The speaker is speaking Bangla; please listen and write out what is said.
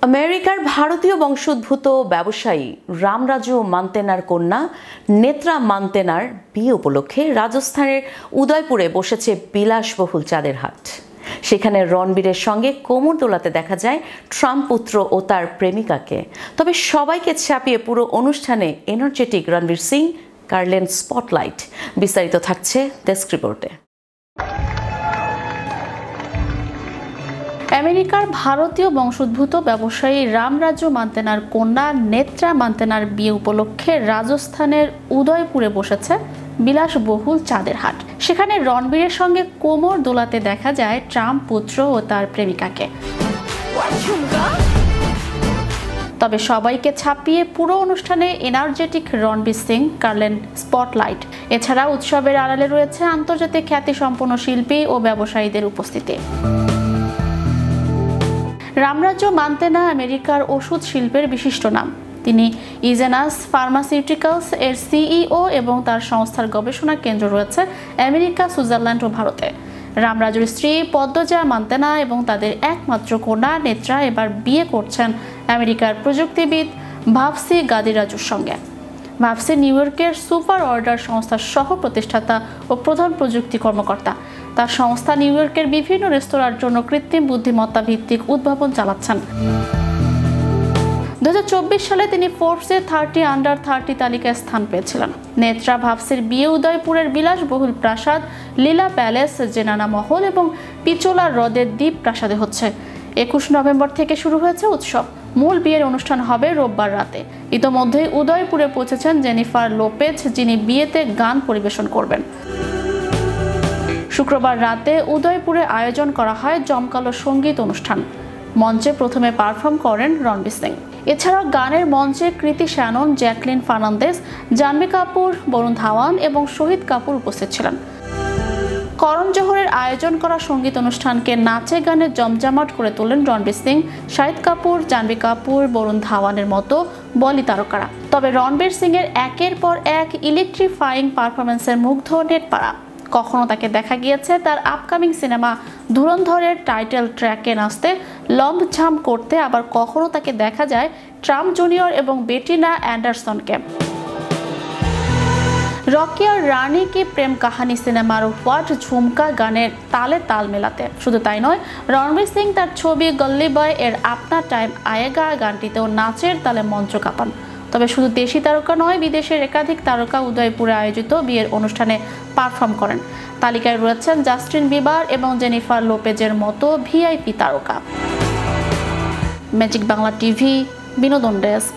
আমেরিকার ভারতীয় বংশোদ্ভূত ব্যবসায়ী রামরাজু মান্তেনার কন্যা নেত্রা মান্তেনার বিয়ে উপলক্ষে রাজস্থানের উদয়পুরে বসেছে বিলাসবহুল চাঁদের হাট। সেখানে রণবীরের সঙ্গে কোমর দোলাতে দেখা যায় ট্রাম্প পুত্র ও তার প্রেমিকাকে। তবে সবাইকে ছাপিয়ে পুরো অনুষ্ঠানে এনার্জেটিক রণবীর সিং কারলেন স্পটলাইট। বিস্তারিত থাকছে ডেস্ক রিপোর্টে। আমেরিকার ভারতীয় বংশোদ্ভূত ব্যবসায়ী রামরাজু মান্তেনার কন্যা নেত্রা মান্তেনার বিয়ে উপলক্ষে রাজস্থানের উদয়পুরে বসেছে বিলাসবহুল চাঁদের হাট। সেখানে রণবীরের সঙ্গে কোমর দোলাতে দেখা যায় ট্রাম্প পুত্র ও তার প্রেমিকাকে। তবে সবাইকে ছাপিয়ে পুরো অনুষ্ঠানে এনার্জেটিক রণবীর সিং কারলেন স্পটলাইট। এছাড়া উৎসবের আড়ালে রয়েছে আন্তর্জাতিক খ্যাতিসম্পন্ন শিল্পী ও ব্যবসায়ীদের উপস্থিতি। রামরাজু মান্তেনা আমেরিকার ওষুধ শিল্পের বিশিষ্ট নাম। তিনি ইজেনাস ফার্মাসিউটিক্যালস এর সিইও এবং তার সংস্থার গবেষণা কেন্দ্র রয়েছে আমেরিকা, সুইজারল্যান্ড ও ভারতে। রামরাজুর স্ত্রী পদ্মজা মান্তেনা এবং তাদের একমাত্র কন্যা নেত্রা এবার বিয়ে করছেন আমেরিকার প্রযুক্তিবিদ ভাবসি গাদিরাজুর সঙ্গে। ভাবসি নিউ ইয়র্কের সুপার অর্ডার সংস্থার সহ প্রতিষ্ঠাতা ও প্রধান প্রযুক্তি কর্মকর্তা। তার সংস্থা নিউ ইয়র্কের বিভিন্ন রেস্তোরাঁর জন্য কৃত্রিম বুদ্ধিমত্তা ভিত্তিক উদ্ভাবন চালাচ্ছেন। 2024 সালে তিনি ফোর্বসের 30 আন্ডার 30 তালিকায় স্থান পেয়েছিলেন। নেত্রা ভাবসির বিয়ে উদয়পুরের বিলাসবহুল প্রাসাদ লীলা প্যালেস, জেনানা মহল এবং পিচোলা হ্রদের দ্বীপ প্রাসাদে হচ্ছে। 21 নভেম্বর থেকে শুরু হয়েছে উৎসব। মূল বিয়ের অনুষ্ঠান হবে রোববার রাতে। ইতোমধ্যেই উদয়পুরে পৌঁছেছেন জেনিফার লোপেজ, যিনি বিয়েতে গান পরিবেশন করবেন। শুক্রবার রাতে উদয়পুরে আয়োজন করা হয় জমকালো সঙ্গীত অনুষ্ঠান। মঞ্চে প্রথমে পারফর্ম করেন রণবীর সিং। এছাড়াও গানের মঞ্চে কৃতি শ্যানন, জ্যাকলিন ফার্নান্দেজ, জাহ্নবী কাপুর, বরুণ ধাওয়ান এবং শহীদ কাপুর উপস্থিত ছিলেন। করণ জোহরের আয়োজন করা সঙ্গীত অনুষ্ঠানকে নাচে গানে জমজমাট করে তোলেন রণবীর সিং, শহীদ কাপুর, জাহ্নবী কাপুর, বরুণ ধাওয়ানের মতো বলি তারকারা। তবে রণবীর সিং এর একের পর এক ইলেকট্রিফাইং পারফরমেন্সের মুগ্ধ নেটপাড়া। কখনো তাকে দেখা গিয়েছে তার আপকামিং সিনেমা ধুরন্ধরের টাইটেল ট্র্যাকে নাচতে, লম্বঝাম করতে, আবার কখনো তাকে দেখা যায় ট্রাম্প জুনিয়র এবং বেটিনা অ্যান্ডারসনকে রকি আর রানী কি প্রেম কাহানি সিনেমার হোয়াট ঝুমকা গানের তালে তাল মেলাতে। শুধু তাই নয়, রণবীর সিং তার ছবি গল্লি বয় এর আপনা টাইম আয়েগা গানটিতেও নাচের তালে মঞ্চ কাঁপান। তবে শুধু দেশি তারকা নয়, বিদেশের একাধিক তারকা উদয়পুরে আয়োজিত বিয়ের অনুষ্ঠানে পারফর্ম করেন। তালিকায় রয়েছেন জাস্টিন বিবার এবং জেনিফার লোপেজের মতো ভিআইপি তারকা। ম্যাজিক বাংলা টিভি, বিনোদন ডেস্ক।